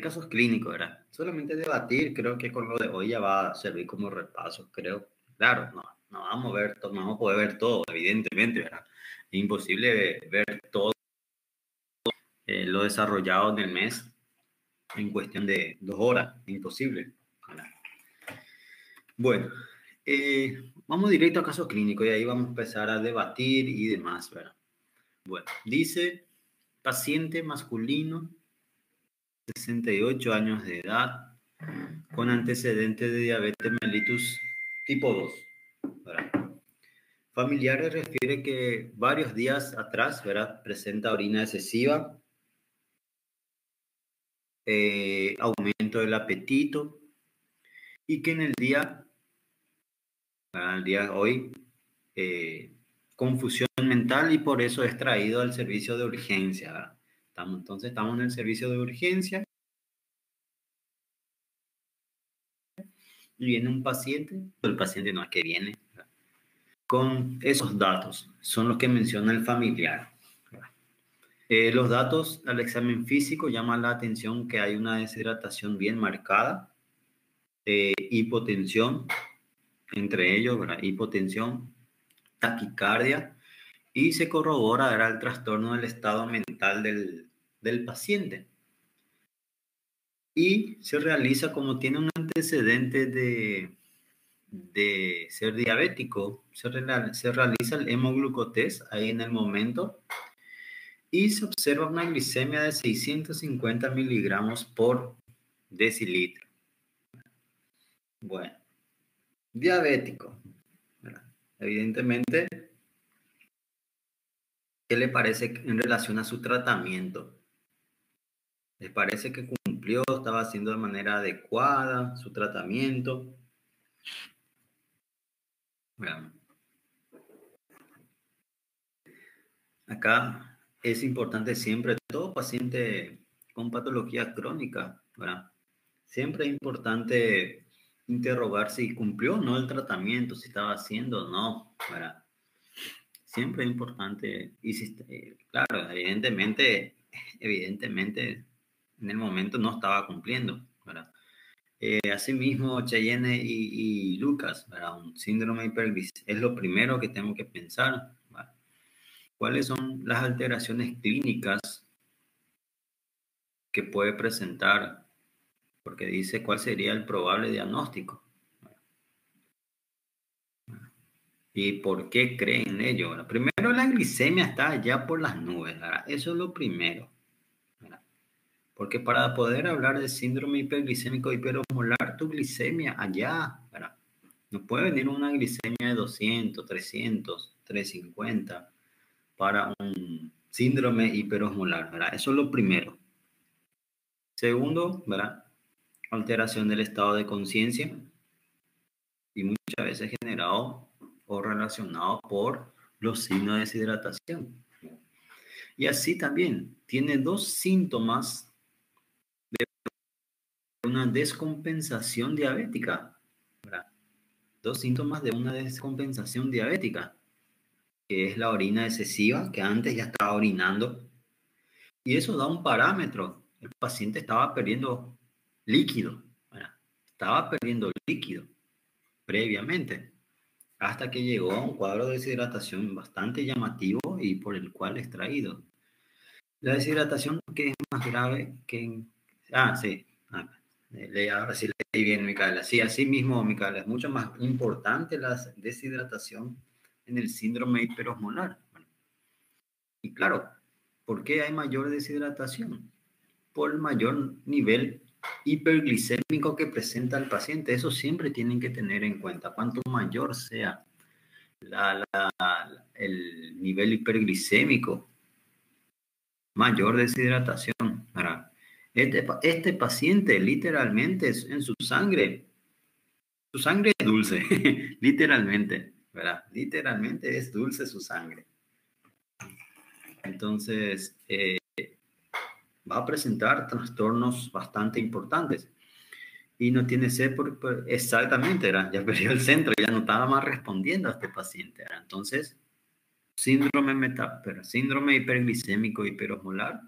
Casos clínicos, ¿verdad? Solamente debatir, creo que con lo de hoy ya va a servir como repaso, creo. Claro, no vamos a ver, no vamos a poder ver todo, evidentemente, ¿verdad? Es imposible ver todo lo desarrollado en el mes en cuestión de 2 horas, imposible, ¿verdad? Bueno, vamos directo a casos clínicos y ahí vamos a empezar a debatir y demás, ¿verdad? Bueno, dice paciente masculino, 68 años de edad, con antecedentes de diabetes mellitus tipo 2. ¿Verdad? Familiares refiere que varios días atrás, ¿verdad? Presenta orina excesiva, aumento del apetito y que en el día, ¿verdad? El día de hoy, confusión mental y por eso es traído al servicio de urgencia. ¿Verdad? Entonces estamos en el servicio de urgencia y viene un paciente, el paciente no es que viene, ¿verdad? Con esos datos, son los que menciona el familiar. Los datos al examen físico llaman la atención que hay una deshidratación bien marcada, hipotensión, entre ellos, ¿verdad? Hipotensión, taquicardia, y se corrobora ¿verdad? El trastorno del estado mental del paciente. Y se realiza, como tiene un antecedente de ser diabético, se realiza el hemoglucotest ahí en el momento y se observa una glicemia de 650 miligramos por decilitro. Bueno, diabético, ¿verdad? Evidentemente, ¿qué le parece en relación a su tratamiento? ¿Les parece que cumplió, estaba haciendo de manera adecuada su tratamiento? Bueno, acá es importante siempre, todo paciente con patología crónica, ¿verdad? Siempre es importante interrogar si cumplió o no el tratamiento, si estaba haciendo o no, ¿verdad? Siempre es importante, y si, claro, evidentemente en el momento no estaba cumpliendo, ¿verdad? Asimismo, Cheyenne y Lucas, ¿verdad? Un síndrome hiperglicémico es lo primero que tengo que pensar, ¿verdad? ¿Cuáles son las alteraciones clínicas que puede presentar? Porque dice cuál sería el probable diagnóstico. ¿Y por qué creen en ello? Bueno, primero, la glicemia está allá por las nubes, ¿verdad? Eso es lo primero, ¿verdad? Porque para poder hablar de síndrome hiperglicémico hiperosmolar, tu glicemia allá, ¿verdad? No puede venir una glicemia de 200, 300, 350 para un síndrome hiperosmolar, ¿verdad? Eso es lo primero. Segundo, ¿verdad? Alteración del estado de conciencia y muchas veces generado o relacionado por los signos de deshidratación. Y así también tiene dos síntomas de una descompensación diabética, ¿verdad? Dos síntomas de una descompensación diabética, que es la orina excesiva, que antes ya estaba orinando, y eso da un parámetro. El paciente estaba perdiendo líquido, ¿verdad? Estaba perdiendo líquido previamente, hasta que llegó a un cuadro de deshidratación bastante llamativo y por el cual es traído. La deshidratación que es más grave que... Sí. Ahora sí leí bien, Micaela. Sí, así mismo, Micaela, es mucho más importante la deshidratación en el síndrome hiperosmolar. Bueno, y claro, ¿por qué hay mayor deshidratación? Por el mayor nivel hiperglicémico que presenta el paciente. Eso siempre tienen que tener en cuenta. Cuanto mayor sea el nivel hiperglicémico, mayor deshidratación. ¿Verdad? Este paciente literalmente en su sangre es dulce, literalmente, ¿verdad? Literalmente es dulce su sangre. Entonces, va a presentar trastornos bastante importantes. Y no tiene sed exactamente, ¿verdad? Ya perdió el centro, ya no estaba más respondiendo a este paciente, ¿verdad? Entonces, síndrome hiperglicémico hiperosmolar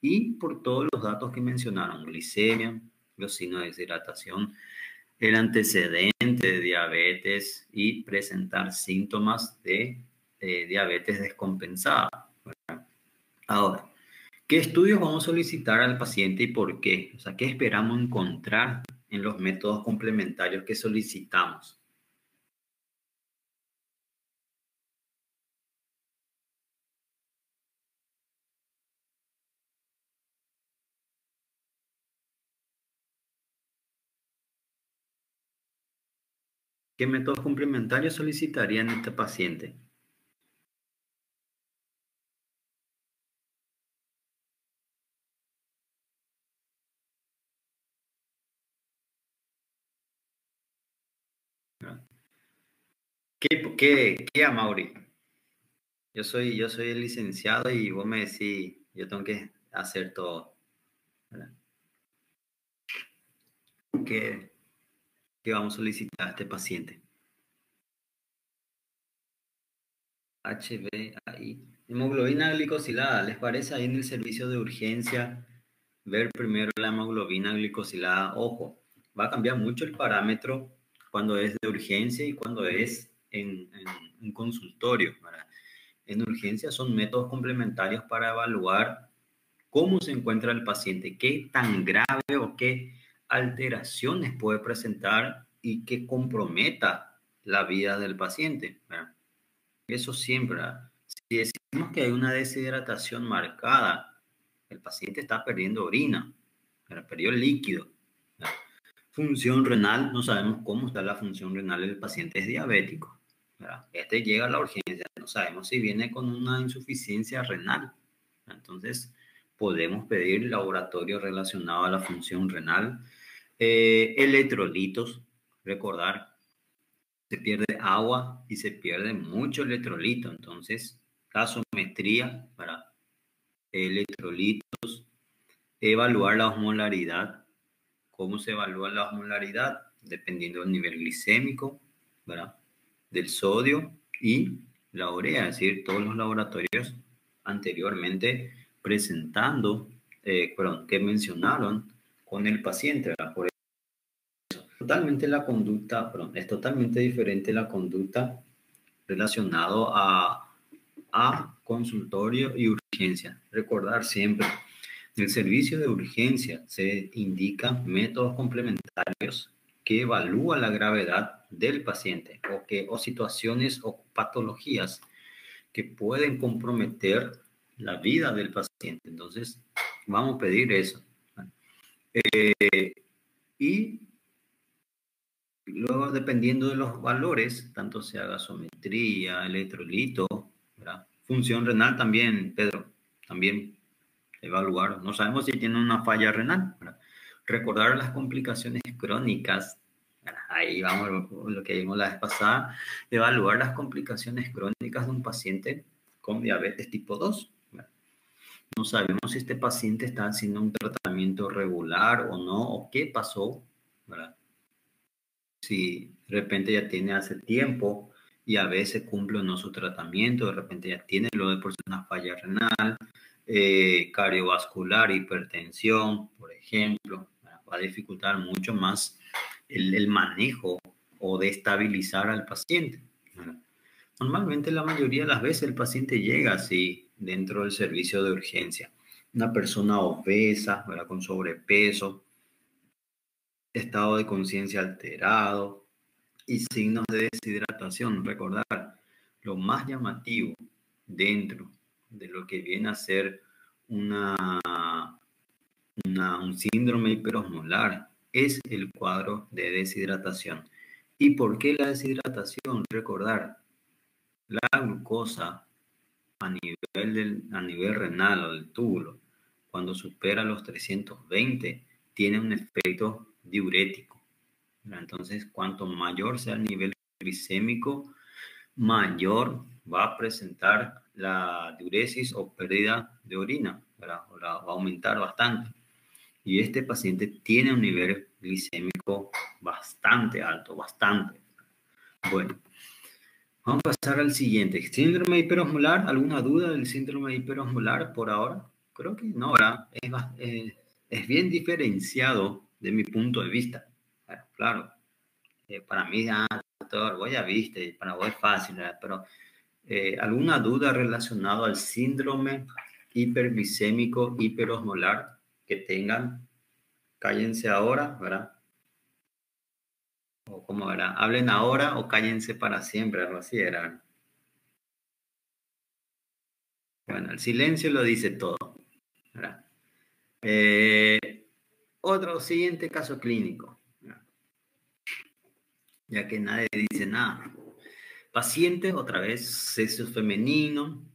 y por todos los datos que mencionaron, glicemia, los signos de deshidratación, el antecedente de diabetes y presentar síntomas de diabetes descompensada. Ahora, ¿qué estudios vamos a solicitar al paciente y por qué? O sea, ¿qué esperamos encontrar en los métodos complementarios que solicitamos? ¿Qué métodos complementarios solicitarían este paciente? ¿Qué, Amaury? Yo soy el licenciado y vos me decís, yo tengo que hacer todo, ¿verdad? ¿Qué, qué vamos a solicitar a este paciente? HbA1c. Hemoglobina glicosilada. ¿Les parece ahí en el servicio de urgencia ver primero la hemoglobina glicosilada? Ojo, va a cambiar mucho el parámetro cuando es de urgencia y cuando es en un consultorio, ¿verdad? En urgencia son métodos complementarios para evaluar cómo se encuentra el paciente, qué tan grave o qué alteraciones puede presentar y que comprometa la vida del paciente, ¿verdad? Eso siempre, ¿verdad? Si decimos que hay una deshidratación marcada, el paciente está perdiendo orina, ¿verdad? Perdió líquido, ¿verdad? Función renal, no sabemos cómo está la función renal del paciente, es diabético, ¿verdad? Este llega a la urgencia, no sabemos si viene con una insuficiencia renal. Entonces, podemos pedir laboratorio relacionado a la función renal. Electrolitos, recordar, se pierde agua y se pierde mucho electrolito. Entonces, gasometría para electrolitos, evaluar la osmolaridad. ¿Cómo se evalúa la osmolaridad? Dependiendo del nivel glicémico, ¿verdad? Del sodio y la urea, es decir, todos los laboratorios anteriormente presentando, que mencionaron con el paciente, ¿verdad? Por eso, totalmente la conducta, es totalmente diferente la conducta relacionado a consultorio y urgencia. Recordar siempre, en el servicio de urgencia se indican métodos complementarios que evalúan la gravedad del paciente o situaciones o patologías que pueden comprometer la vida del paciente. Entonces, vamos a pedir eso. Y luego, dependiendo de los valores, tanto sea gasometría, electrolito, ¿verdad? Función renal también, Pedro, también evaluar. No sabemos si tiene una falla renal, ¿verdad? Recordar las complicaciones crónicas. Ahí vamos lo que vimos la vez pasada, evaluar las complicaciones crónicas de un paciente con diabetes tipo 2. ¿Verdad? No sabemos si este paciente está haciendo un tratamiento regular o no, o qué pasó, ¿verdad? Si de repente ya tiene hace tiempo y a veces cumple o no su tratamiento, de repente ya tiene lo de por sí una falla renal, cardiovascular, hipertensión, por ejemplo, va a dificultar mucho más el manejo o de estabilizar al paciente. Normalmente la mayoría de las veces el paciente llega así dentro del servicio de urgencia. Una persona obesa, ¿verdad? Con sobrepeso, estado de conciencia alterado y signos de deshidratación. Recordar, lo más llamativo dentro de lo que viene a ser un síndrome hiperosmolar es el cuadro de deshidratación. ¿Y por qué la deshidratación? Recordar, la glucosa a nivel renal o del túbulo, cuando supera los 320, tiene un efecto diurético. Entonces, cuanto mayor sea el nivel glicémico, mayor va a presentar la diuresis o pérdida de orina, ¿verdad? Va a aumentar bastante. Y este paciente tiene un nivel glicémico bastante alto, bastante. Bueno, vamos a pasar al siguiente. Síndrome hiperosmolar. ¿Alguna duda del síndrome hiperosmolar por ahora? Creo que no, ¿verdad? Es bien diferenciado de mi punto de vista. Claro, para mí, doctor, vos ya viste, para vos es fácil, ¿verdad? Pero ¿alguna duda relacionada al síndrome hiperglicémico hiperosmolar que tengan? Cállense ahora, ¿verdad? O como, ¿verdad? Hablen ahora o cállense para siempre, algo así era, ¿verdad? Bueno, el silencio lo dice todo, ¿verdad? Eh, Otro siguiente caso clínico, ¿verdad? Ya que nadie dice nada. Paciente, otra vez, sexo femenino,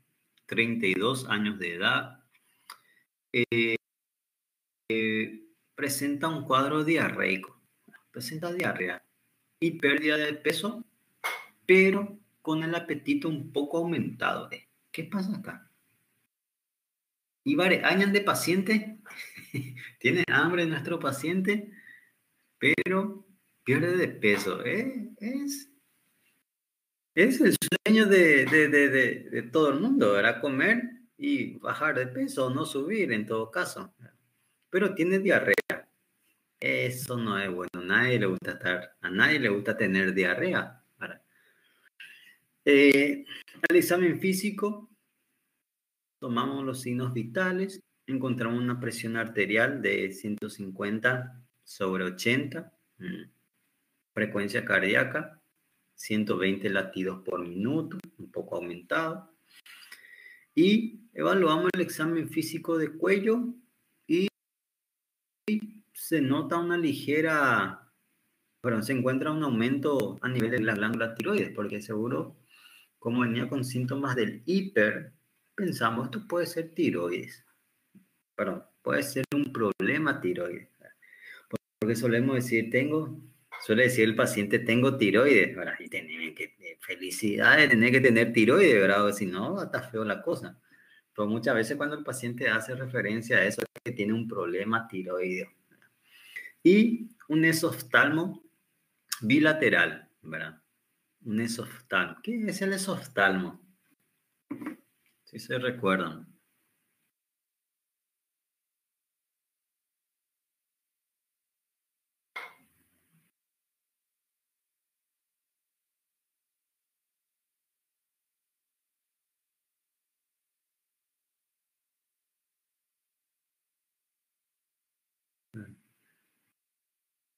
32 años de edad, presenta un cuadro diarreico, presenta diarrea y pérdida de peso, pero con el apetito un poco aumentado. ¿Qué pasa acá? Y vale, años de paciente, tiene hambre nuestro paciente, pero pierde de peso. Es el sueño de todo el mundo, ¿verdad? Comer y bajar de peso, no subir en todo caso. Pero tiene diarrea. Eso no es bueno. A nadie le gusta tener diarrea. ¿Verdad? Al examen físico, tomamos los signos vitales, encontramos una presión arterial de 150/80, frecuencia cardíaca 120 latidos por minuto, un poco aumentado, y evaluamos el examen físico de cuello y se nota una ligera, bueno, se encuentra un aumento a nivel de la glándula tiroides, porque seguro, como venía con síntomas del hiper, pensamos, esto puede ser tiroides. Perdón, puede ser un problema tiroides. Porque suele decir el paciente, tengo tiroides, ¿verdad? Y felicidad de tener que tener tiroides, ¿verdad? O si no, está feo la cosa. Pero muchas veces cuando el paciente hace referencia a eso, es que tiene un problema tiroideo. Y un esoftalmo bilateral, ¿verdad? Un esoftalmo. ¿Qué es el esoftalmo? Si se recuerdan.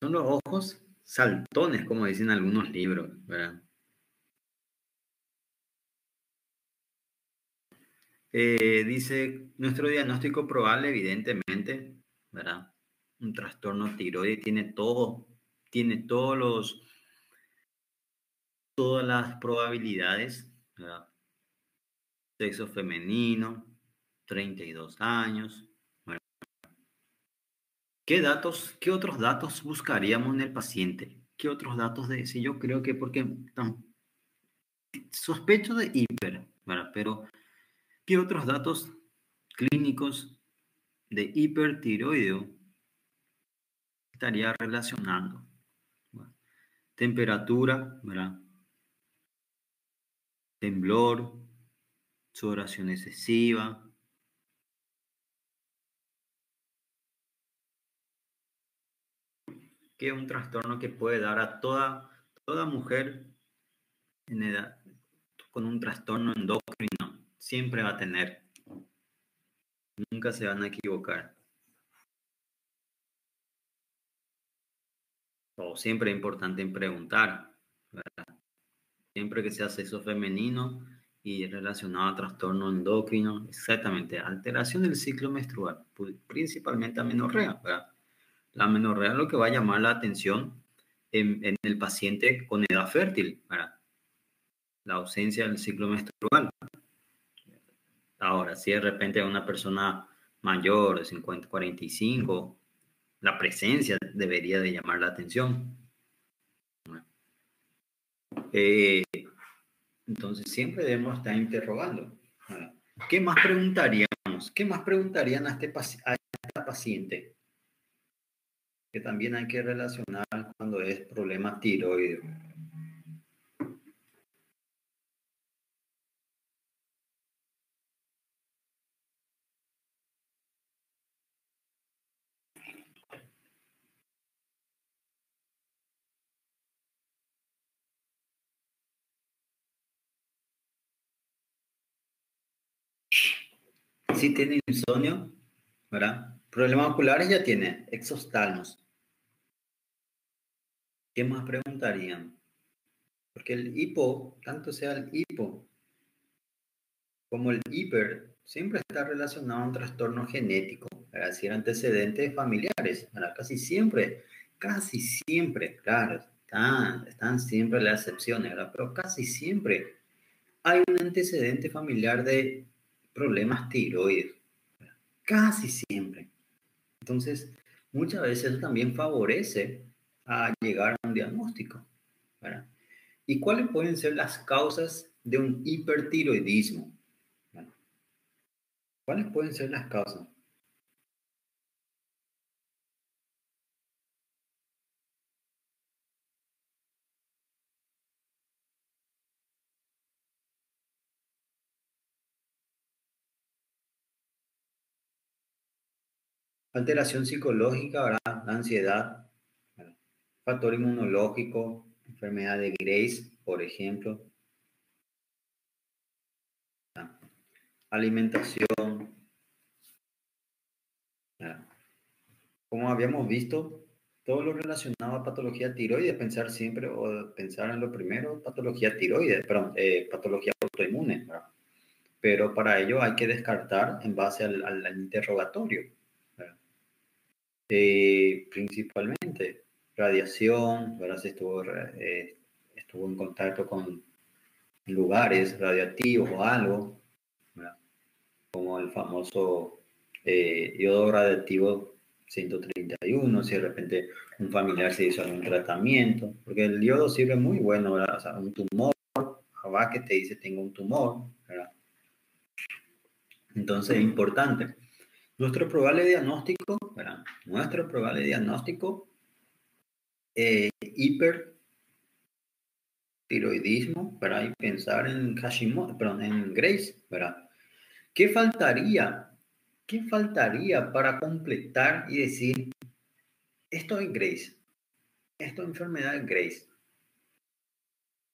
Son los ojos saltones, como dicen algunos libros, ¿verdad? Dice, nuestro diagnóstico probable, evidentemente, ¿verdad? Un trastorno tiroides tiene todas las probabilidades, ¿verdad? Sexo femenino, 32 años. Bueno, qué otros datos buscaríamos en el paciente? ¿Qué otros datos de si yo creo que porque sospecho de hiper, ¿verdad? Pero ¿qué otros datos clínicos de hipertiroideo estaría relacionando? Bueno, temperatura, ¿verdad? Temblor, sudoración excesiva, que es un trastorno que puede dar a toda mujer en edad con un trastorno endocrino. Siempre va a tener, nunca se van a equivocar. O siempre es importante preguntar, ¿verdad? Siempre que sea sexo femenino y relacionado a trastorno endocrino, exactamente, alteración del ciclo menstrual, principalmente amenorrea, ¿verdad? La amenorrea es lo que va a llamar la atención en el paciente con edad fértil, ¿verdad? La ausencia del ciclo menstrual. Ahora, si de repente una persona mayor de 50, 45, la presencia debería de llamar la atención. Eh, entonces, siempre debemos estar interrogando. ¿Qué más preguntaríamos? ¿Qué más preguntarían a esta paciente? Que también hay que relacionar cuando es problema tiroideo. Si tiene insomnio, ¿verdad? Problemas oculares ya tiene, exoftalmos. ¿Qué más preguntarían? Porque el hipo, tanto sea el hipo como el hiper, siempre está relacionado a un trastorno genético, ¿verdad? Si eran antecedentes familiares, ¿verdad? Casi siempre, claro, están siempre las excepciones, ¿verdad? Pero casi siempre hay un antecedente familiar de problemas tiroides, ¿verdad? Casi siempre. Entonces, muchas veces eso también favorece a llegar a un diagnóstico, ¿verdad? ¿Y cuáles pueden ser las causas de un hipertiroidismo? Bueno, ¿cuáles pueden ser las causas? Alteración psicológica, ¿verdad? La ansiedad, ¿verdad? Factor inmunológico, enfermedad de Grace, por ejemplo, ¿verdad? Alimentación, ¿verdad? Como habíamos visto, todo lo relacionado a patología tiroides, pensar siempre o pensar en lo primero, patología tiroides, perdón, patología autoinmune, ¿verdad? Pero para ello hay que descartar en base al interrogatorio, ¿verdad? Principalmente radiación, ¿verdad? Si estuvo en contacto con lugares radioactivos o algo, ¿verdad? Como el famoso iodo radioactivo 131, si de repente un familiar se hizo algún tratamiento, porque el yodo sirve muy bueno, ¿verdad? O sea, un tumor, va que te dice tengo un tumor, ¿verdad? Entonces es importante. Nuestro probable diagnóstico, ¿verdad? Nuestro probable diagnóstico, hipertiroidismo, ¿verdad? Y pensar en Hashimoto, perdón, en Grace, ¿verdad? ¿Qué faltaría? ¿Qué faltaría para completar y decir, esto es Grace, esto es enfermedad de Grace?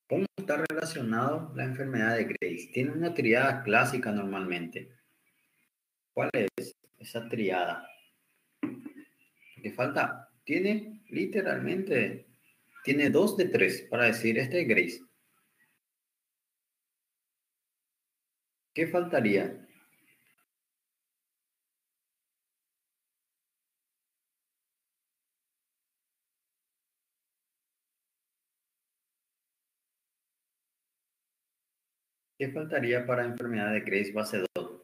¿Cómo está relacionado la enfermedad de Grace? Tiene una triada clásica normalmente. ¿Cuál es esa triada? Porque falta, tiene literalmente, tiene 2 de 3 para decir, este es Grace. ¿Qué faltaría? ¿Qué faltaría para enfermedad de Grace base 2?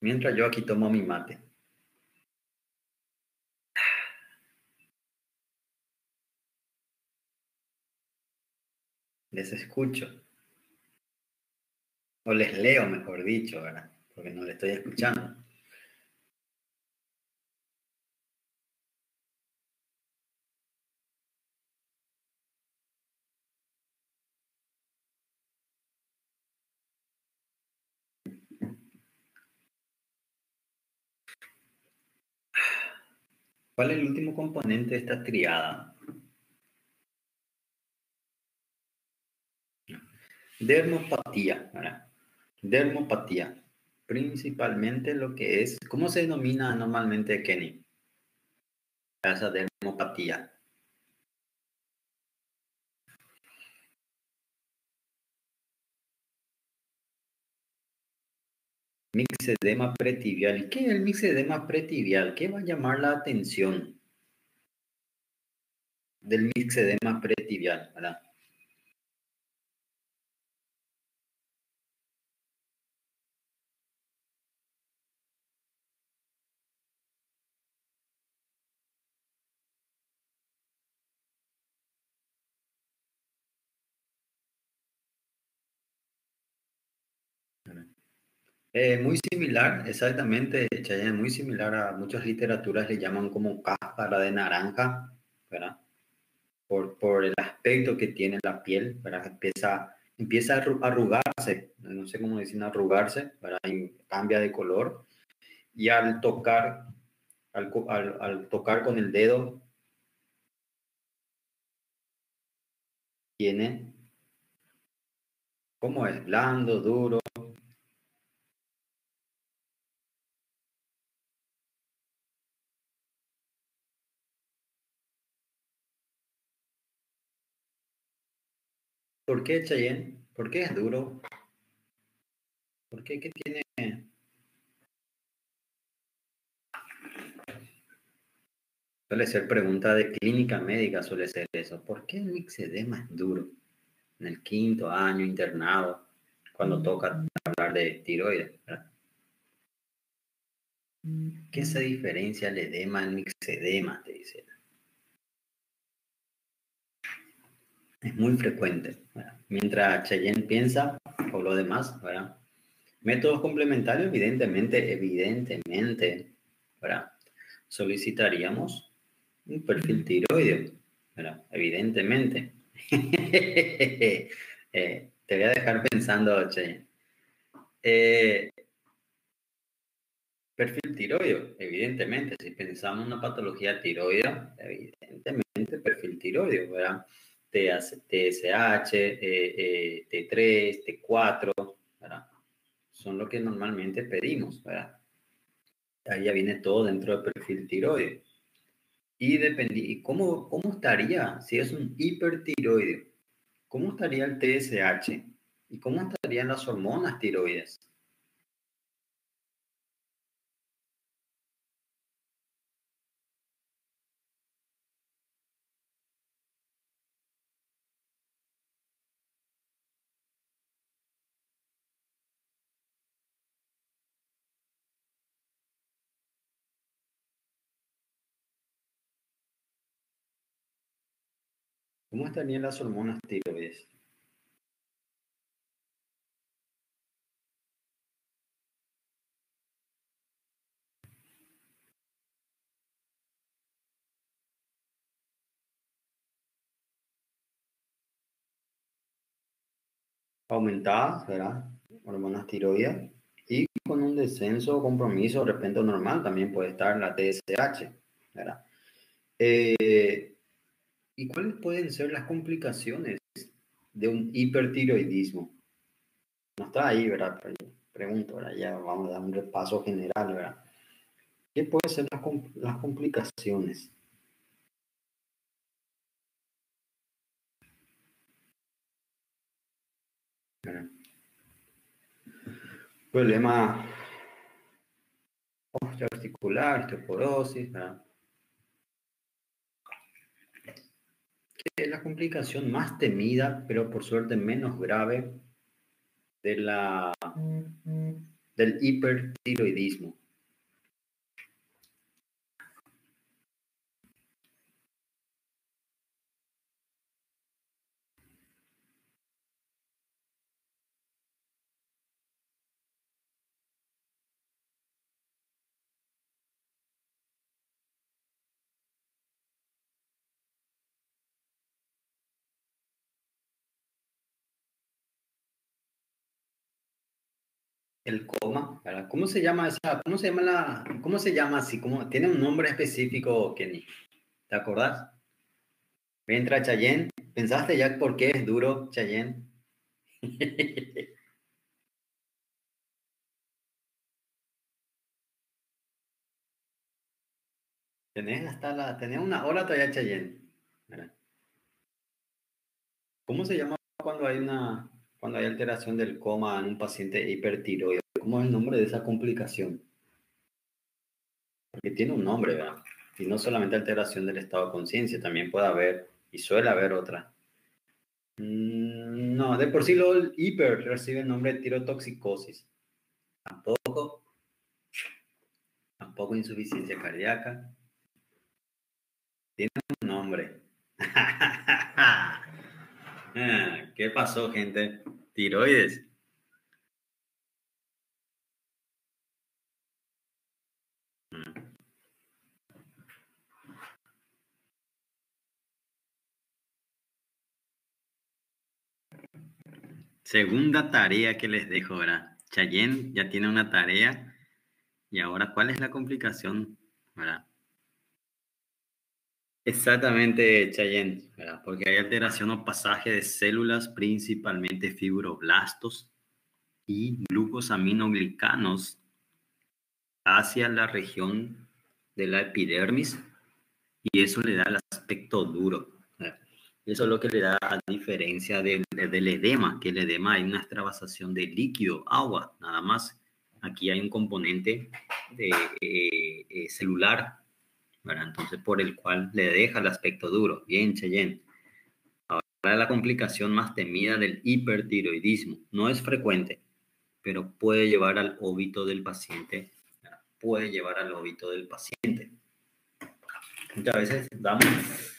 Mientras yo aquí tomo mi mate. Les escucho. O les leo, mejor dicho, ¿verdad? Porque no les estoy escuchando. ¿Cuál es el último componente de esta triada? Dermopatía, ¿verdad? Dermopatía. Principalmente lo que es, ¿cómo se denomina normalmente, Kenny? Esa dermopatía. Mixedema pretibial. ¿Y qué es el mixedema pretibial? ¿Qué va a llamar la atención del mixedema pretibial, ¿verdad? Muy similar, exactamente, Chayanne, muy similar a muchas literaturas le llaman como cáscara de naranja, ¿verdad? Por el aspecto que tiene la piel, ¿verdad? Empieza a arrugarse, no sé cómo dicen arrugarse, ¿verdad? Y cambia de color y al tocar, al tocar con el dedo, tiene ¿Cómo es? Blando, duro. ¿Por qué, Cheyenne? ¿Por qué es duro? ¿Por qué? ¿Qué tiene? Suele ser pregunta de clínica médica, suele ser eso. ¿Por qué el mixedema es duro? En el quinto año internado, cuando toca hablar de tiroides, ¿verdad? ¿Qué se diferencia el edema al mixedema? Te dice. Es muy frecuente, ¿verdad? Mientras Cheyenne piensa o lo demás, ¿verdad? Métodos complementarios, evidentemente, ¿verdad? Solicitaríamos un perfil tiroideo, ¿verdad? Evidentemente. Te voy a dejar pensando, Cheyenne. Perfil tiroideo, evidentemente, si pensamos en una patología tiroidea, evidentemente perfil tiroideo, ¿verdad? TSH, T3, T4, ¿verdad? Son lo que normalmente pedimos, ¿verdad? Ahí ya viene todo dentro del perfil tiroideo. ¿Y cómo estaría si es un hipertiroideo? ¿Cómo estaría el TSH? ¿Y cómo estarían las hormonas tiroides? ¿Cómo estarían las hormonas tiroides? Aumentadas, ¿verdad? Hormonas tiroides. Y con un descenso o compromiso de repente normal también puede estar la TSH, ¿verdad? ¿Y cuáles pueden ser las complicaciones de un hipertiroidismo? No está ahí, ¿verdad? Pero yo pregunto, ¿verdad? Ya vamos a dar un repaso general, ¿verdad? ¿Qué pueden ser las complicaciones? ¿Verdad? Problema osteoarticular, osteoporosis, ¿verdad? Que es la complicación más temida, pero por suerte menos grave de del hipertiroidismo. El coma, ¿verdad? ¿Cómo se llama cómo se llama así? ¿Tiene un nombre específico, Kenny? ¿Te acordás? Entra Chayenne. ¿Pensaste ya por qué es duro, Chayenne? Tenés una hora todavía, Chayenne. ¿Verdad? ¿Cómo se llama cuando hay alteración del coma en un paciente hipertiroideo? ¿Cómo es el nombre de esa complicación? Porque tiene un nombre, ¿verdad? Y no solamente alteración del estado de conciencia, también puede haber, y suele haber otra. No, de por sí el hiper recibe el nombre de tirotoxicosis. Tampoco, tampoco insuficiencia cardíaca. Tiene un nombre. ¿Qué pasó, gente? Tiroides. Segunda tarea que les dejo ahora. Chayenne ya tiene una tarea. Y ahora, ¿cuál es la complicación? ¿Verdad? Exactamente, Chayen, ¿verdad? Porque hay alteración o pasaje de células, principalmente fibroblastos y glucosaminoglicanos hacia la región de la epidermis y eso le da el aspecto duro. ¿Verdad? Eso es lo que le da a diferencia del edema, que el edema hay una extravasación de líquido, agua, nada más. Aquí hay un componente de, celular, ¿verdad? Entonces, por el cual le deja el aspecto duro. Bien, Cheyenne. Ahora la complicación más temida del hipertiroidismo. No es frecuente, pero puede llevar al óbito del paciente. ¿Verdad? Puede llevar al óbito del paciente.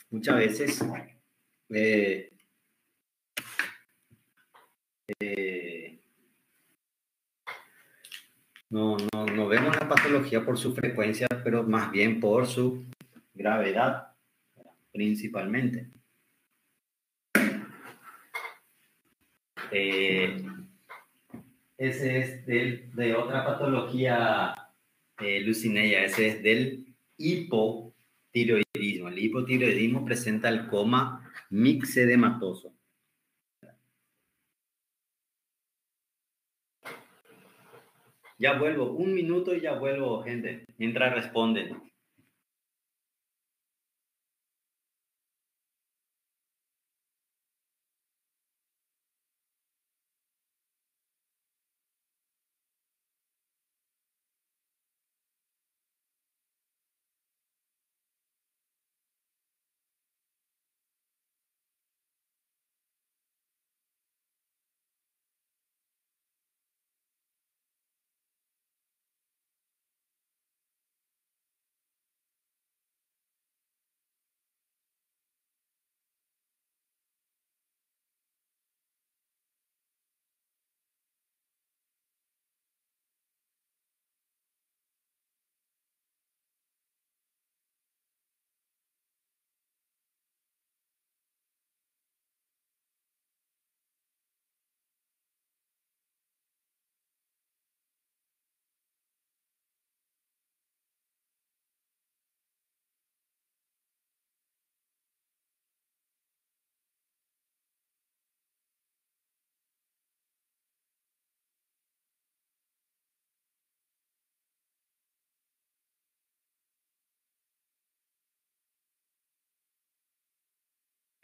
Muchas veces eh, eh, no vemos la patología por su frecuencia, pero más bien por su gravedad, principalmente. Ese es de otra patología, Lucineya, ese es del hipotiroidismo. El hipotiroidismo presenta el coma mixedematoso. Ya vuelvo, un minuto y ya vuelvo, gente, mientras responden.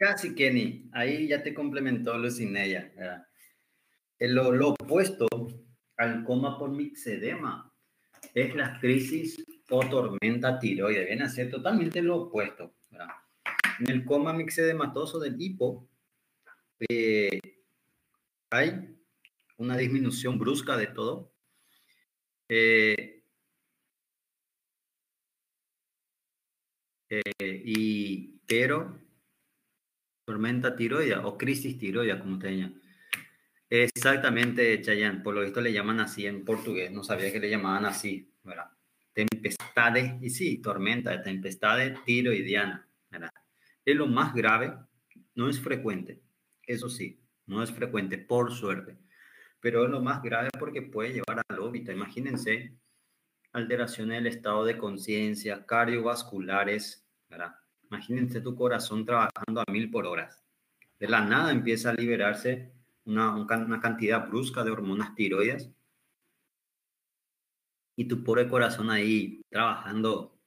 Casi, Kenny. Ahí ya te complementó Lucinella, ¿verdad? Lo opuesto al coma por mixedema es la crisis o tormenta tiroide. Viene a ser totalmente lo opuesto, ¿verdad? En el coma mixedematoso del hipo hay una disminución brusca de todo. Pero tormenta tiroidea o crisis tiroidea, como te llaman. Exactamente, Chayanne. Por lo visto le llaman así en portugués. No sabía que le llamaban así, ¿verdad? Tempestades, y sí, tormenta, de tempestades tiroidiana, ¿verdad? Es lo más grave, no es frecuente, eso sí, no es frecuente, por suerte, pero es lo más grave porque puede llevar al óbito. Imagínense alteraciones del estado de conciencia, cardiovasculares, ¿verdad? Imagínense tu corazón trabajando a 1000 por hora. De la nada empieza a liberarse una cantidad brusca de hormonas tiroides y tu pobre corazón ahí trabajando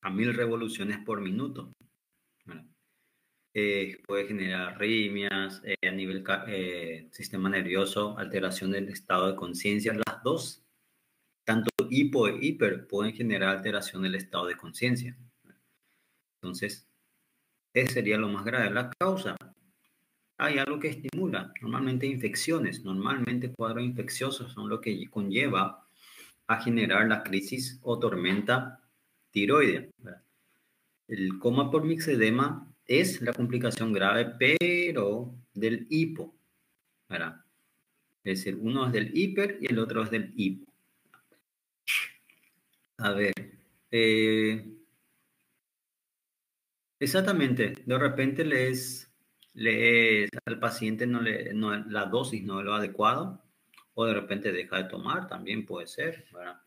a 1000 revoluciones por minuto. ¿Verdad? Puede generar arritmias a nivel sistema nervioso, alteración del estado de conciencia. Las dos, tanto hipo e hiper, pueden generar alteración del estado de conciencia. Entonces, ese sería lo más grave. La causa, hay algo que estimula, normalmente infecciones, normalmente cuadros infecciosos son lo que conlleva a generar la crisis o tormenta tiroidea. ¿Verdad? El coma por mixedema es la complicación grave, pero del hipo, ¿verdad? Es decir, uno es del hiper y el otro es del hipo. A ver, eh, exactamente, de repente al paciente la dosis no es lo adecuado, o de repente deja de tomar, también puede ser, ¿verdad?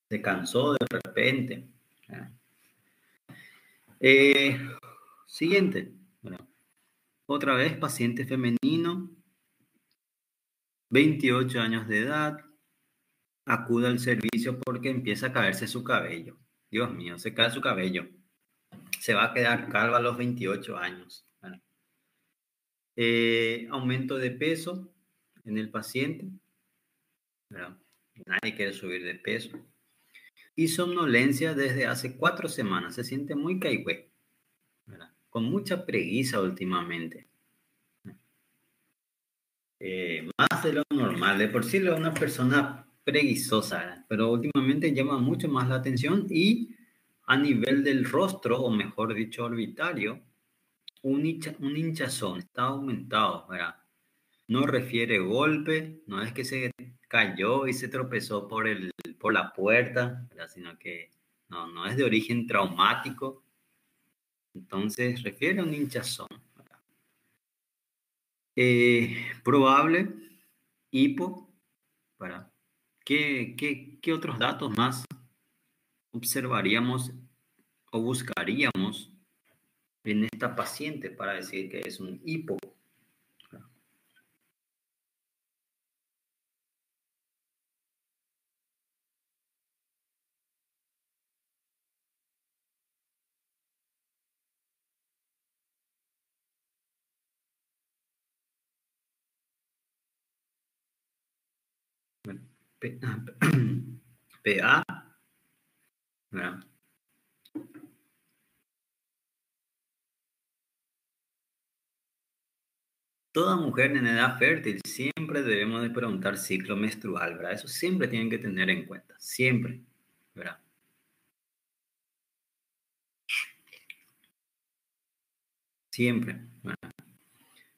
Se cansó de repente, ¿verdad? Siguiente. Bueno, otra vez, paciente femenino, 28 años de edad, acude al servicio porque empieza a caerse su cabello. Dios mío, se cae su cabello. Se va a quedar calva a los 28 años. Bueno, aumento de peso en el paciente. ¿Verdad? Nadie quiere subir de peso. Y somnolencia desde hace 4 semanas. Se siente muy caigüe, ¿verdad? Con mucha preguiza últimamente. Más de lo normal. De por sí es una persona preguizosa, ¿verdad? Pero últimamente llama mucho más la atención y a nivel del rostro, o mejor dicho, orbitario, un hinchazón está aumentado, ¿verdad? No refiere golpe, no es que se cayó y se tropezó por la puerta, ¿verdad? Sino que no es de origen traumático. Entonces refiere a un hinchazón, ¿verdad? Probable hipo, ¿verdad? ¿Qué otros datos más observaríamos o buscaríamos en esta paciente para decir que es un hipo? PA, ¿verdad? Toda mujer en edad fértil siempre debemos de preguntar ciclo menstrual, ¿verdad? Eso siempre tienen que tener en cuenta, siempre, ¿verdad? Siempre, ¿verdad?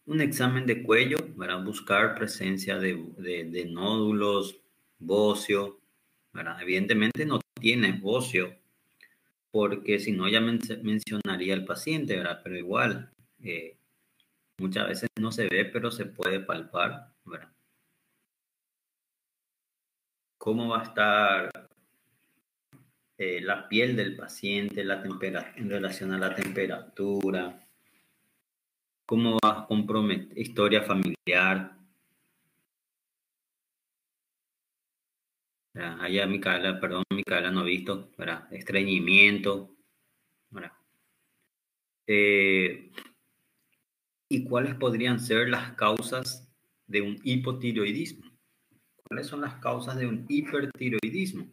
Un examen de cuello, ¿verdad? Buscar presencia de nódulos, bocio, ¿verdad? Evidentemente no tiene bocio, porque si no ya mencionaría el paciente, ¿verdad? Pero igual, muchas veces no se ve, pero se puede palpar, ¿verdad? ¿Cómo va a estar la piel del paciente, en relación a la temperatura? ¿Cómo va a comprometer historia familiar? ¿Verdad? Allá Micaela, perdón, Micaela no he visto, ¿verdad? Estreñimiento, ¿verdad? Eh, ¿Y cuáles podrían ser las causas de un hipotiroidismo? ¿Cuáles son las causas de un hipertiroidismo?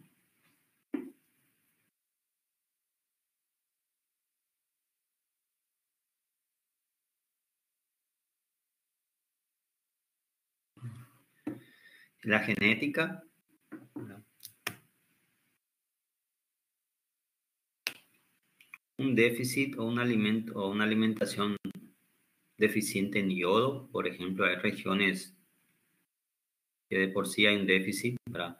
La genética, ¿verdad? Un déficit o un alimento o una alimentación deficiente en yodo, por ejemplo, hay regiones que de por sí hay un déficit, ¿verdad?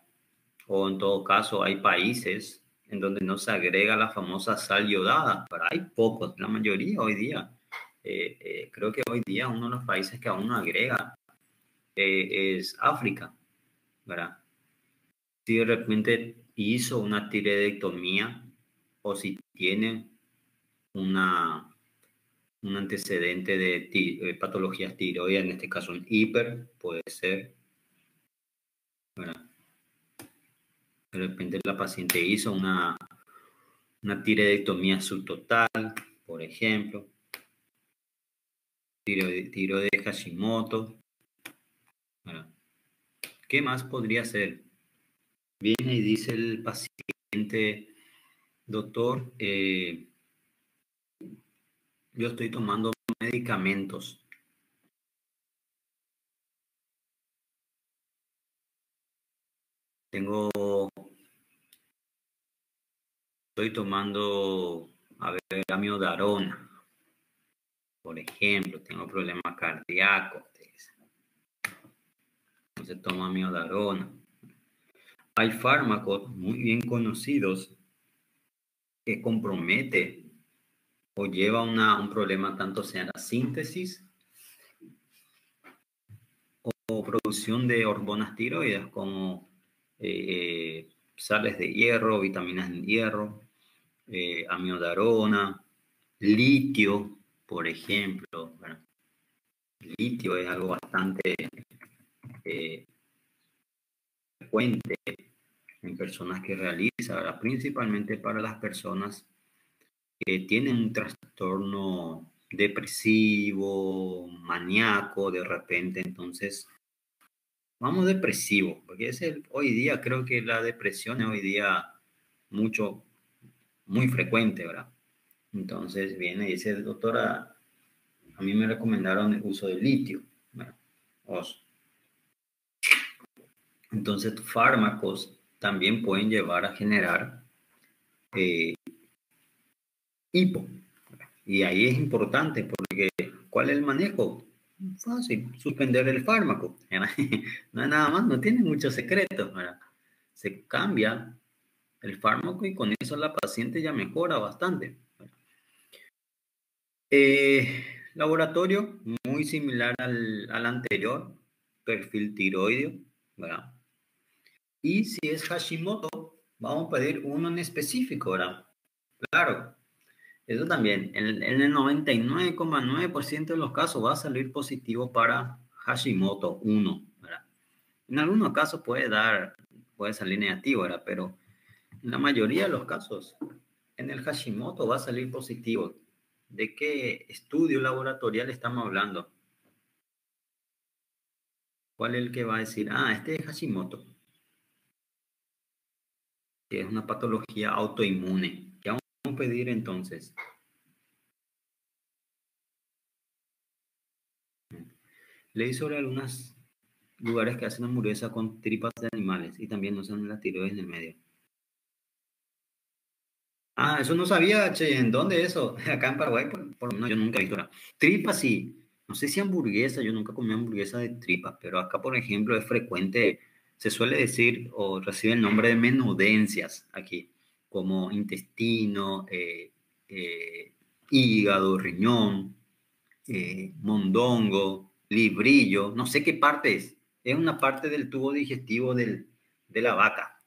O en todo caso hay países en donde no se agrega la famosa sal yodada, pero hay pocos, la mayoría hoy día. Creo que hoy día uno de los países que aún no agrega es África, ¿verdad? Si de repente hizo una tiroidectomía o si tiene una, un antecedente de patologías tiroides, en este caso un hiper, puede ser, ¿verdad? De repente la paciente hizo una tiroidectomía subtotal, por ejemplo, tiroides de Hashimoto, ¿verdad? ¿Qué más podría ser? Viene y dice el paciente, doctor, yo estoy tomando medicamentos. Estoy tomando, a ver, amiodarona, por ejemplo, tengo problemas cardíacos. Entonces tomo amiodarona. Hay fármacos muy bien conocidos que compromete o lleva un problema tanto sea la síntesis o producción de hormonas tiroides como sales de hierro, vitaminas de hierro, amiodarona, Litio, por ejemplo. Bueno, litio es algo bastante frecuente en personas que realizan, ¿verdad? Principalmente para las personas que tienen un trastorno depresivo, maníaco de repente. Entonces, vamos depresivo, porque hoy día creo que la depresión es hoy día muy frecuente, ¿verdad? Entonces viene y dice, doctora, a mí me recomendaron el uso de litio. Bueno, entonces fármacos también pueden llevar a generar hipo. Y ahí es importante porque ¿cuál es el manejo? Fácil, suspender el fármaco. No es nada más, no tiene muchos secretos, ¿verdad? Se cambia el fármaco y con eso la paciente ya mejora bastante. Laboratorio muy similar al anterior, perfil tiroideo, ¿verdad? Y si es Hashimoto, vamos a pedir uno en específico, ¿verdad? Claro, eso también, en el 99,9% de los casos va a salir positivo para Hashimoto 1, ¿verdad? En algunos casos puede salir negativo, ¿verdad? Pero en la mayoría de los casos, en el Hashimoto va a salir positivo. ¿De qué estudio laboratorial estamos hablando? ¿Cuál es el que va a decir, este es Hashimoto? Que es una patología autoinmune. ¿Qué vamos a pedir entonces? Leí sobre algunos lugares que hacen hamburguesa con tripas de animales y también usan la tiroides en el medio. Eso no sabía, che, ¿en dónde eso? Acá en Paraguay, por lo menos yo nunca he visto. Tripas sí. No sé si hamburguesa, yo nunca comí hamburguesa de tripas, pero acá, por ejemplo, es frecuente, se suele decir o recibe el nombre de menudencias aquí, como intestino, hígado, riñón, mondongo, librillo, no sé qué parte es. Es una parte del tubo digestivo de la vaca,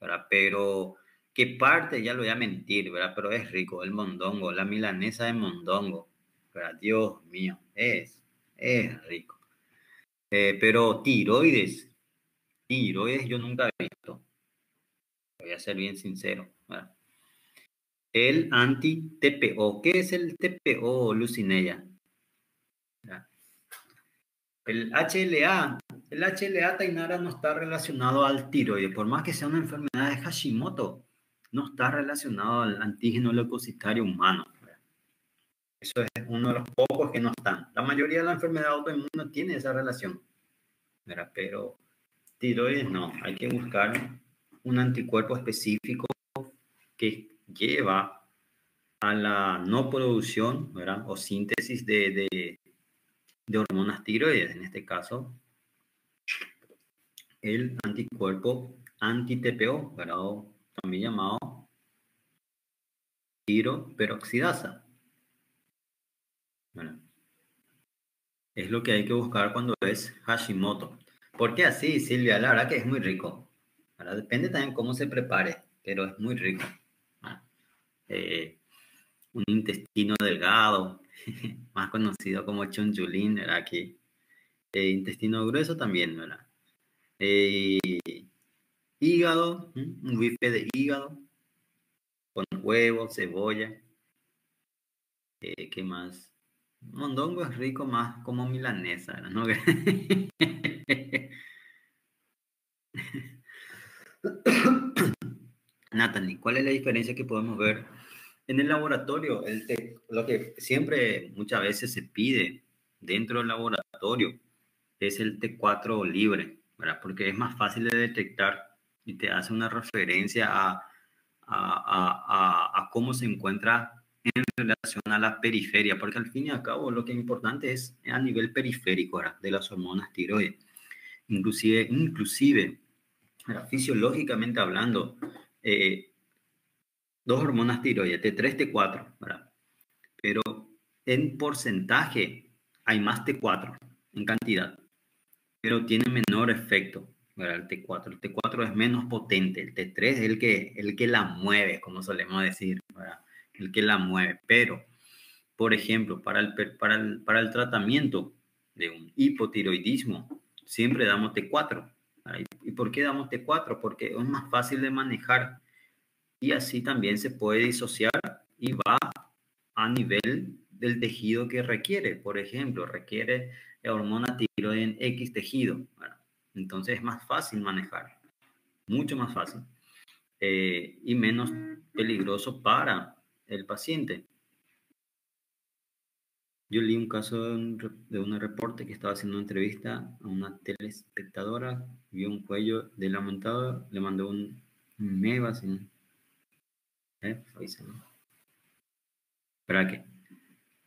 ¿verdad? Pero qué parte ya lo voy a mentir, ¿verdad? Pero es rico, el mondongo, la milanesa de mondongo, ¿verdad? Dios mío, es rico. Pero tiroides yo nunca he visto, voy a ser bien sincero, ¿verdad? El anti-TPO, ¿qué es el TPO, Lucinella? ¿Verdad? El HLA, Tainara, no está relacionado al tiroides, por más que sea una enfermedad de Hashimoto, no está relacionado al antígeno leucocitario humano. Eso es uno de los pocos que no están. La mayoría de la enfermedad autoinmune tiene esa relación, ¿verdad? Pero tiroides no, hay que buscar un anticuerpo específico que lleva a la no producción, ¿verdad? O síntesis de hormonas tiroides, en este caso el anticuerpo anti-TPO, ¿verdad? También llamado tiroperoxidasa. Bueno, es lo que hay que buscar cuando es Hashimoto. ¿Por qué así, Silvia? La verdad que es muy rico. ¿Verdad? Depende también cómo se prepare, pero es muy rico. Un intestino delgado, más conocido como chonchulín, ¿verdad? Aquí. Intestino grueso también, ¿verdad? Hígado, un bife de hígado, con huevo, cebolla. ¿Qué más? Mondongo es rico más como milanesa, ¿no? Natalie, ¿cuál es la diferencia que podemos ver en el laboratorio? Lo que siempre muchas veces se pide dentro del laboratorio es el T4 libre, ¿verdad? Porque es más fácil de detectar y te hace una referencia a cómo se encuentra en relación a la periferia, porque al fin y al cabo lo que es importante es a nivel periférico, ¿verdad? De las hormonas tiroides. Inclusive fisiológicamente hablando, dos hormonas tiroides, T3, T4, ¿verdad? Pero en porcentaje hay más T4 en cantidad, pero tiene menor efecto, ¿verdad? El T4. El T4 es menos potente, el T3 es el que la mueve, como solemos decir, ¿verdad? El que la mueve, pero Por ejemplo, para el tratamiento de un hipotiroidismo, siempre damos T4. ¿Y por qué damos T4? Porque es más fácil de manejar y así también se puede disociar y va a nivel del tejido que requiere. Por ejemplo, requiere la hormona tiroidea en X tejido. Bueno, entonces es más fácil manejar, mucho más fácil y menos peligroso para el paciente. Yo leí un caso de una reporte que estaba haciendo una entrevista a una telespectadora, vio un cuello de la montada, le mandó un mail así. ¿Para qué?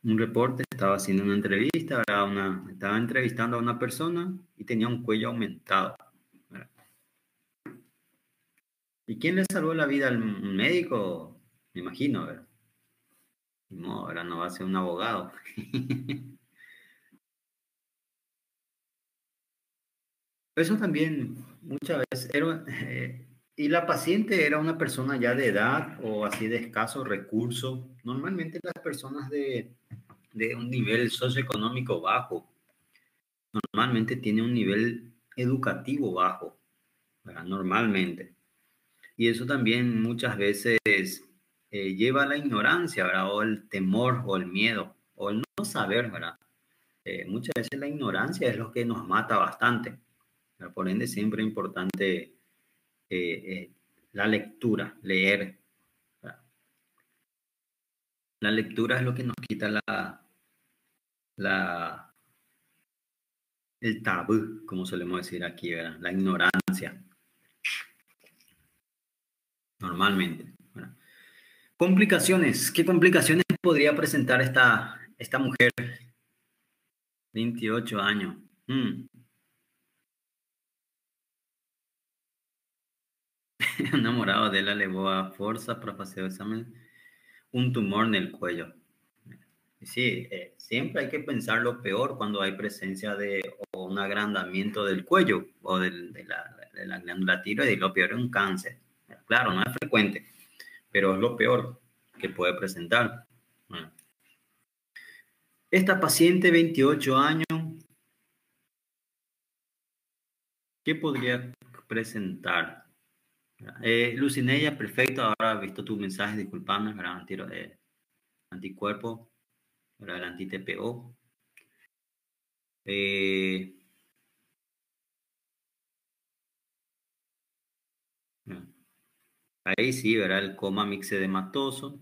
Un reporte estaba haciendo una entrevista, estaba entrevistando a una persona y tenía un cuello aumentado. ¿Verdad? ¿Y quién le salvó la vida al médico? Me imagino, ¿verdad? No, ahora no va a ser un abogado. Eso también muchas veces y la paciente era una persona ya de edad o así de escasos recursos. Normalmente las personas de un nivel socioeconómico bajo normalmente tienen un nivel educativo bajo, ¿verdad? Normalmente. Y eso también muchas veces lleva a la ignorancia, ¿verdad? O el temor o el miedo o el no saber, ¿verdad? Muchas veces la ignorancia es lo que nos mata bastante. ¿Verdad? Por ende, siempre es importante la lectura, leer. ¿Verdad? La lectura es lo que nos quita la, el tabú, como solemos decir aquí, ¿verdad? La ignorancia, normalmente. ¿Verdad? Complicaciones. ¿Qué complicaciones podría presentar esta mujer? 28 años. Enamorado de él, elevó a fuerza para hacer el examen. Un tumor en el cuello. Sí, siempre hay que pensar lo peor cuando hay presencia de o un agrandamiento del cuello o de la glándula tiroides. Lo peor es un cáncer. Claro, no es frecuente, pero es lo peor que puede presentar. Bueno. Esta paciente, 28 años, ¿qué podría presentar? Lucineya, perfecto. Ahora he visto tu mensaje, disculpame, anticuerpo, el anti-TPO. Ahí sí, verá el coma mixedematoso.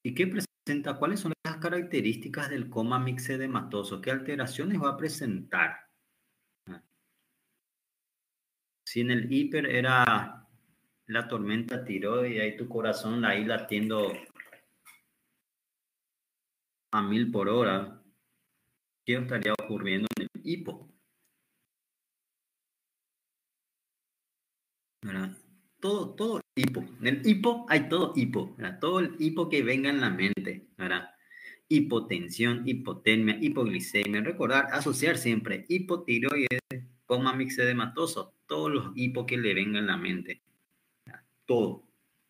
¿Y qué presenta? ¿Cuáles son las características del coma mixedematoso? ¿Qué alteraciones va a presentar? Si en el hiper era la tormenta tiroidea y tu corazón ahí latiendo a 1000 por hora, ¿qué estaría ocurriendo en el hipo? ¿Verdad? Todo hipo. En el hipo hay todo hipo, ¿verdad? Todo el hipo que venga en la mente, ¿verdad? Hipotensión, hipotermia, hipoglicemia. Recordar, asociar siempre hipotiroides, coma mixedematoso, todos los hipos que le vengan en la mente. ¿Verdad?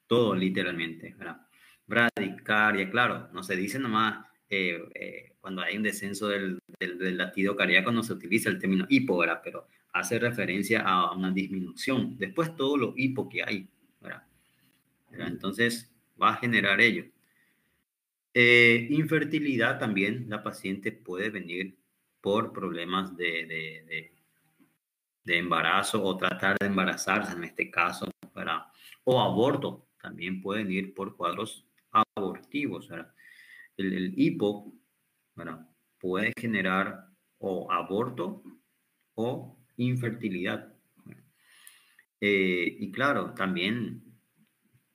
Todo literalmente, ¿verdad? Bradicardia, claro, no se dice nomás cuando hay un descenso del latido cardíaco, no se utiliza el término hipo, ¿verdad? Pero hace referencia a una disminución. Después todos los hipos que hay, ¿verdad? Entonces va a generar ello. Infertilidad también, la paciente puede venir por problemas de embarazo o tratar de embarazarse en este caso, ¿verdad? O aborto, también pueden ir por cuadros abortivos, ¿verdad? El hipo, ¿verdad? Puede generar o aborto o infertilidad. Y claro, también,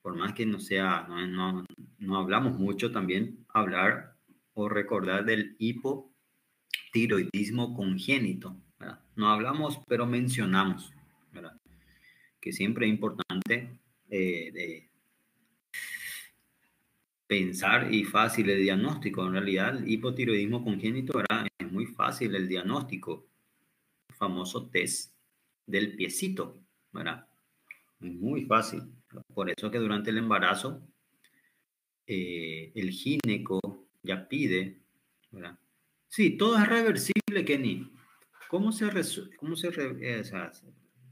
por más que no sea, no hablamos mucho, también hablar o recordar del hipotiroidismo congénito, ¿verdad? No hablamos, pero mencionamos, ¿verdad? Que siempre es importante de pensar y fácil el diagnóstico. En realidad, el hipotiroidismo congénito, ¿verdad? Es muy fácil el diagnóstico. El famoso test del piecito, ¿verdad? Muy fácil. Por eso que durante el embarazo, el gineco ya pide, ¿verdad? Sí, todo es reversible, Kenny. O sea,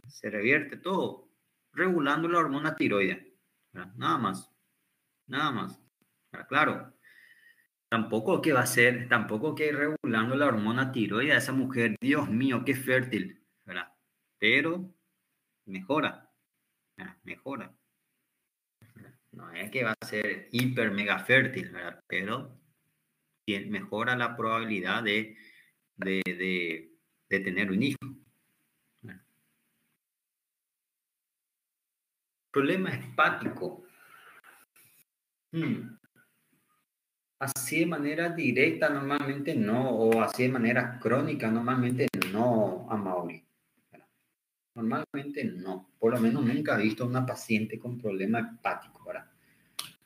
se revierte todo? Regulando la hormona tiroidea, ¿verdad? Nada más, nada más. Claro, tampoco que va a ser, tampoco que regulando la hormona tiroidea, esa mujer, Dios mío, qué fértil, ¿verdad? Pero mejora, ¿verdad? Mejora. No es que va a ser hiper mega fértil, ¿verdad? Pero mejora la probabilidad de tener un hijo. Problema hepático. Así de manera directa normalmente no, o así de manera crónica normalmente no, Amaury. Normalmente no. Por lo menos nunca he visto a una paciente con problema hepático, ¿verdad?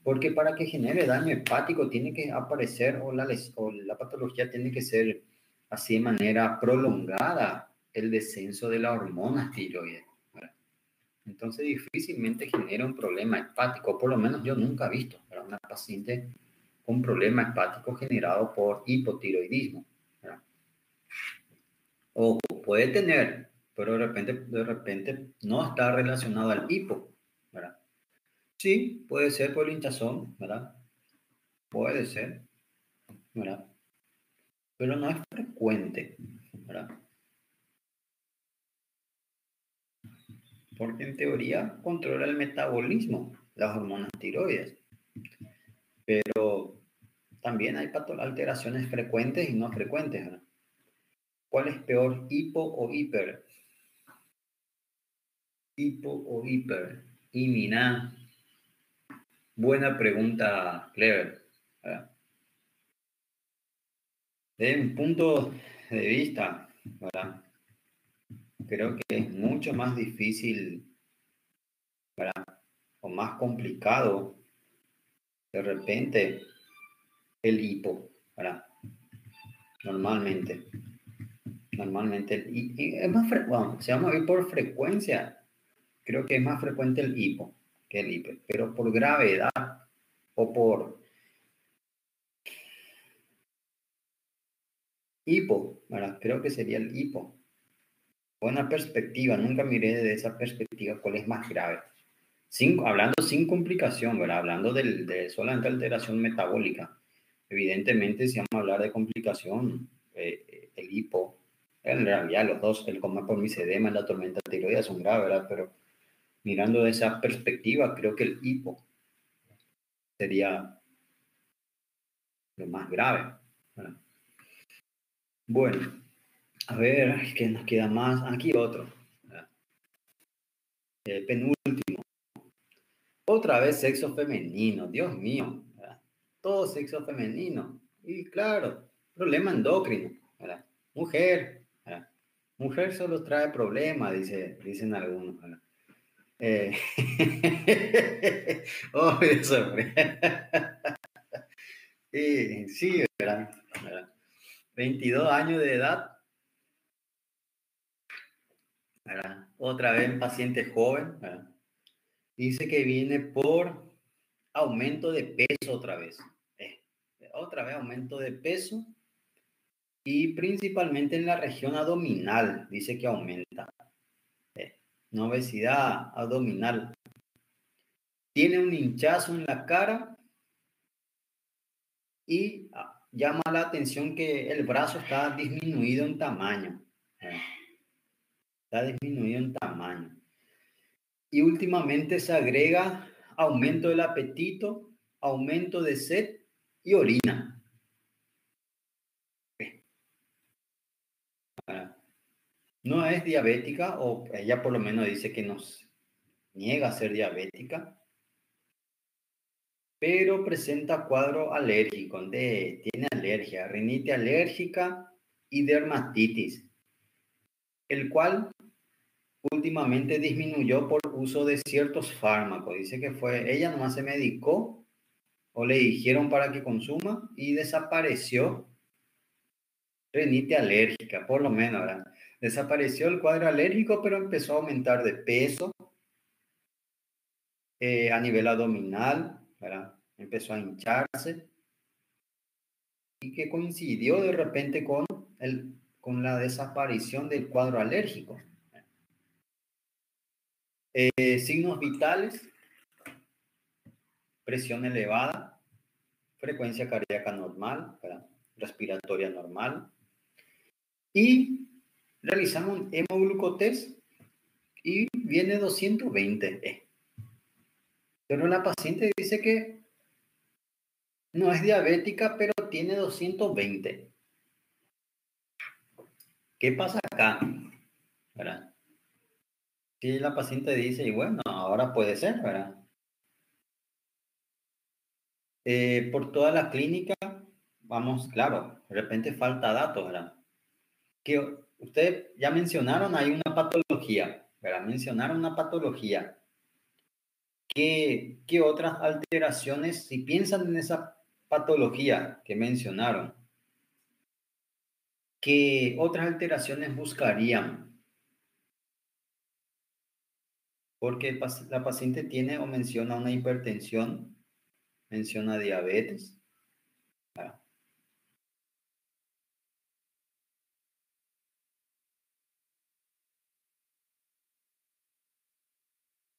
Porque para que genere daño hepático tiene que aparecer o la patología tiene que ser así de manera prolongada el descenso de la hormona tiroides, ¿verdad? Entonces difícilmente genera un problema hepático, por lo menos yo nunca he visto para una paciente con problema hepático generado por hipotiroidismo, ¿verdad? O puede tener, pero de repente no está relacionado al hipo, ¿verdad? Sí, puede ser por el hinchazón, ¿verdad? Puede ser, ¿verdad? Pero no es frecuente, ¿verdad? Porque en teoría controla el metabolismo, las hormonas tiroides, pero también hay alteraciones frecuentes y no frecuentes, ¿verdad? ¿Cuál es peor, hipo o hiper? Hipo o hiper. Y mira, buena pregunta, Clever, ¿verdad? Desde un punto de vista, ¿verdad? Creo que es mucho más difícil, ¿verdad? O más complicado de repente el hipo, ¿verdad? Normalmente, y es más frecuente, si vamos a ir por frecuencia, creo que es más frecuente el hipo que el hiper, pero por gravedad o por hipo, ¿verdad? Creo que sería el hipo. Buena perspectiva, nunca miré de esa perspectiva cuál es más grave. Hablando sin complicación, ¿verdad? Hablando de solamente alteración metabólica. Evidentemente, si vamos a hablar de complicación, el hipo, en realidad los dos, el coma por misedema y la tormenta tiroidea son graves, ¿verdad? Pero mirando de esa perspectiva, creo que el hipo sería lo más grave, ¿verdad? Bueno, a ver, ¿qué nos queda más? Aquí otro, ¿verdad? Penúltimo. Otra vez sexo femenino, Dios mío, ¿verdad? Todo sexo femenino. Y claro, problema endocrino, ¿verdad? Mujer, ¿verdad? Mujer solo trae problemas, dicen algunos, ¿verdad? Eh... oh, eso, sí, ¿verdad? 22 años de edad, ¿verdad? Otra vez paciente joven, ¿verdad? Dice que viene por aumento de peso otra vez. Otra vez aumento de peso y principalmente en la región abdominal, dice que aumenta. Una obesidad abdominal. Tiene un hinchazo en la cara y llama la atención que el brazo está disminuido en tamaño. Está disminuido en tamaño. Y últimamente se agrega aumento del apetito, aumento de sed y orina. No es diabética, o ella por lo menos dice que nos niega a ser diabética, pero presenta cuadro alérgico, tiene alergia, rinitis alérgica y dermatitis, el cual últimamente disminuyó por uso de ciertos fármacos. Dice que ella nomás se medicó o le dijeron para que consuma y desapareció rinitis alérgica, por lo menos, ¿verdad? Desapareció el cuadro alérgico, pero empezó a aumentar de peso a nivel abdominal, ¿verdad? Empezó a hincharse que coincidió de repente con la desaparición del cuadro alérgico. Signos vitales: presión elevada, frecuencia cardíaca normal, ¿verdad? Respiratoria normal. Y realizamos un hemoglucotest y viene 220. Pero la paciente dice que no es diabética, pero tiene 220. ¿Qué pasa acá? ¿Verdad? Si la paciente dice, y bueno, ahora puede ser, ¿verdad? Por toda la clínica, vamos, claro, de repente falta datos, ¿verdad? Que ustedes ya mencionaron, hay una patología, ¿verdad? Mencionaron una patología. ¿Qué otras alteraciones, si piensan en esa patología que mencionaron, qué otras alteraciones buscarían? Porque la paciente tiene o menciona una hipertensión, menciona diabetes. ¿Verdad?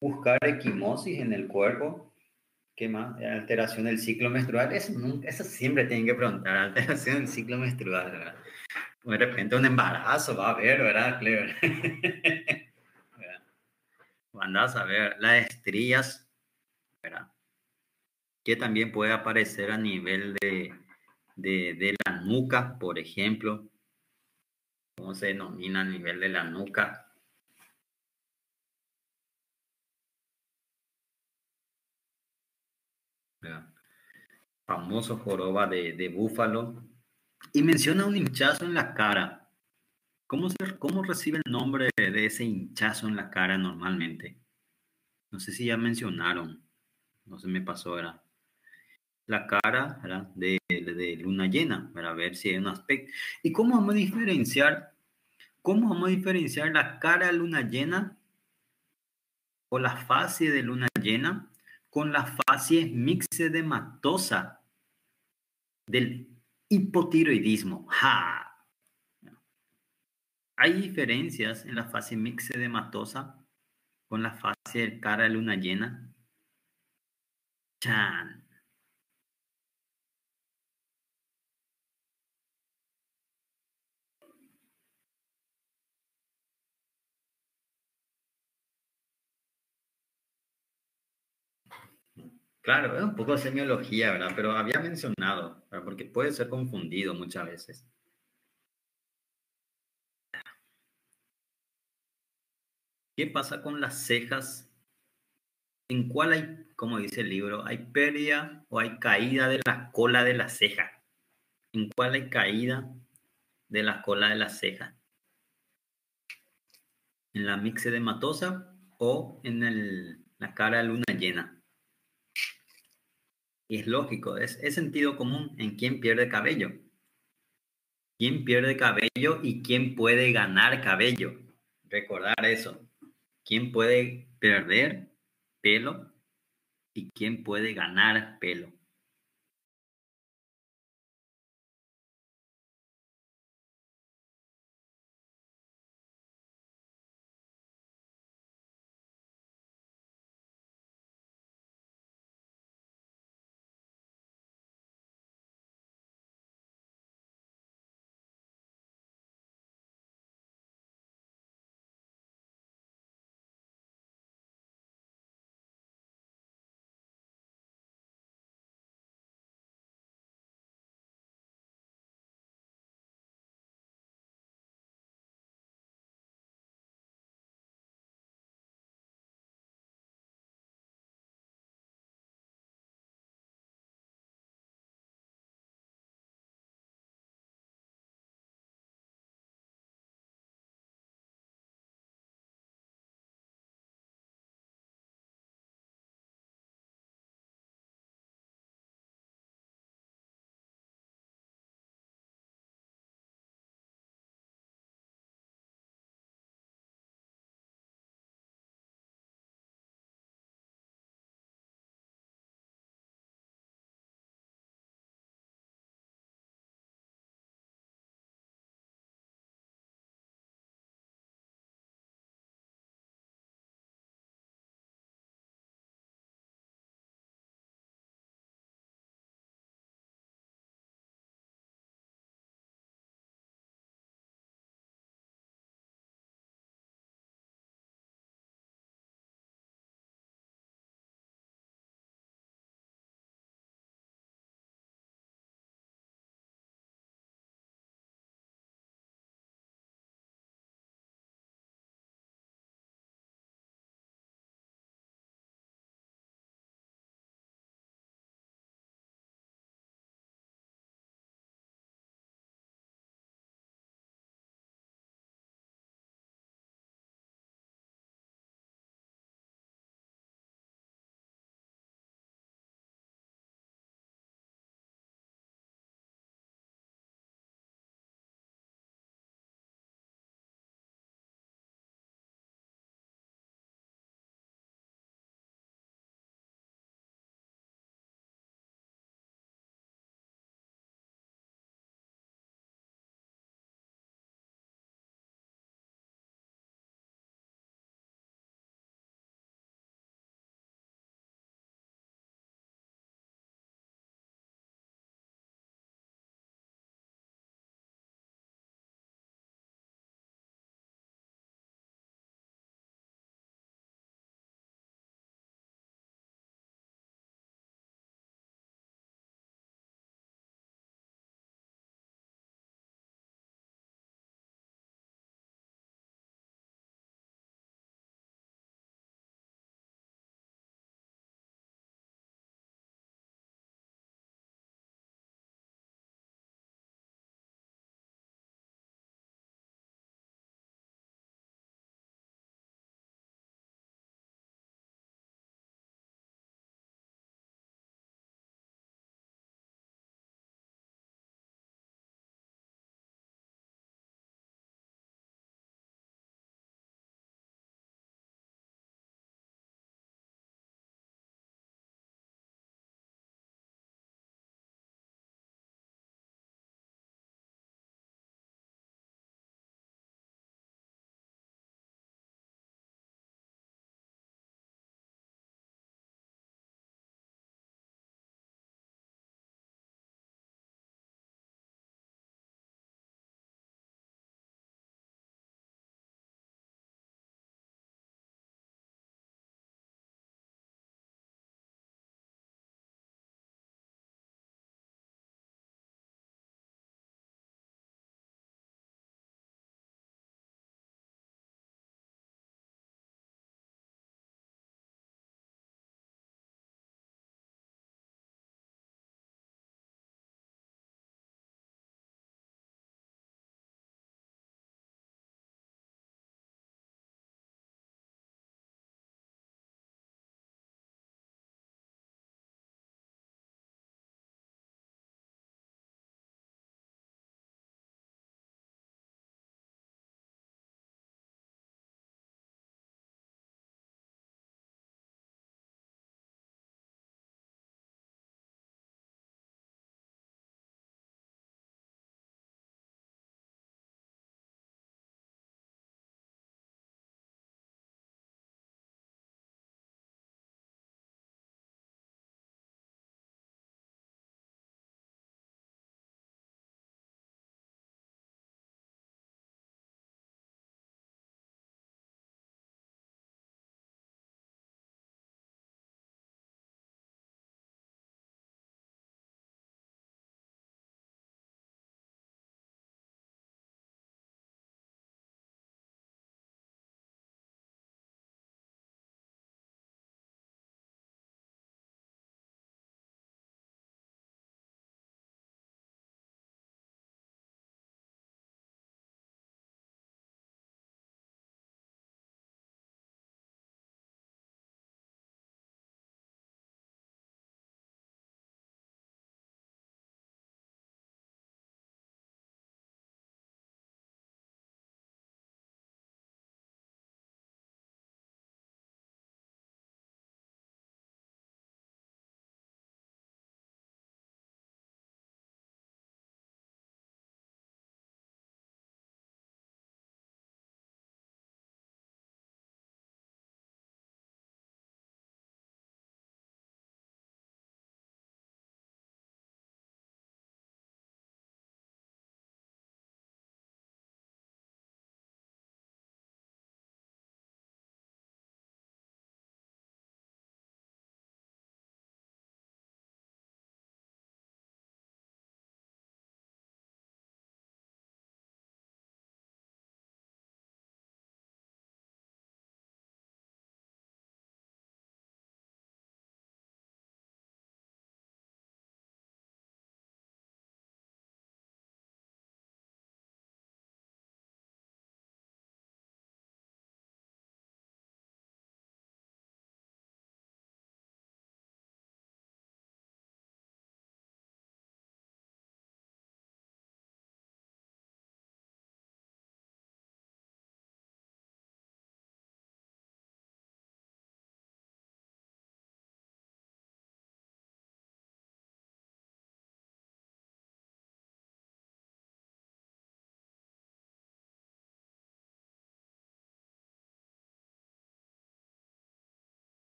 Buscar equimosis en el cuerpo. ¿Qué más? Alteración del ciclo menstrual. Eso siempre tienen que preguntar. Alteración del ciclo menstrual, ¿verdad? De repente un embarazo va a haber, ¿verdad, Clever? ¿Verdad? Andás a ver las estrías, ¿verdad? Que también puede aparecer a nivel de la nuca, por ejemplo. ¿Cómo se denomina a nivel de la nuca? ¿Verdad? Famoso joroba de búfalo. Y menciona un hinchazo en la cara. ¿Cómo recibe el nombre de ese hinchazo en la cara normalmente? No sé si ya mencionaron. No se me pasó, ¿verdad? La cara, ¿verdad? De luna llena, para ver si hay un aspecto. ¿Y cómo vamos a diferenciar la cara de luna llena o la fase de luna llena con la fase mixedematosa del hipotiroidismo? ¡Ja! Hay diferencias en la fase mixedematosa con la fase de cara de luna llena. ¡Chan! Claro, es un poco de semiología, ¿verdad? Pero había mencionado, ¿verdad? Porque puede ser confundido muchas veces. ¿Qué pasa con las cejas? ¿En cuál hay, como dice el libro, hay pérdida o hay caída de la cola de la ceja? ¿En cuál hay caída de la cola de la ceja? ¿En la mixedematosa o en la cara de luna llena? Y es lógico, es sentido común en quién pierde cabello. ¿Quién pierde cabello y quién puede ganar cabello? Recordar eso. ¿Quién puede perder pelo y quién puede ganar pelo?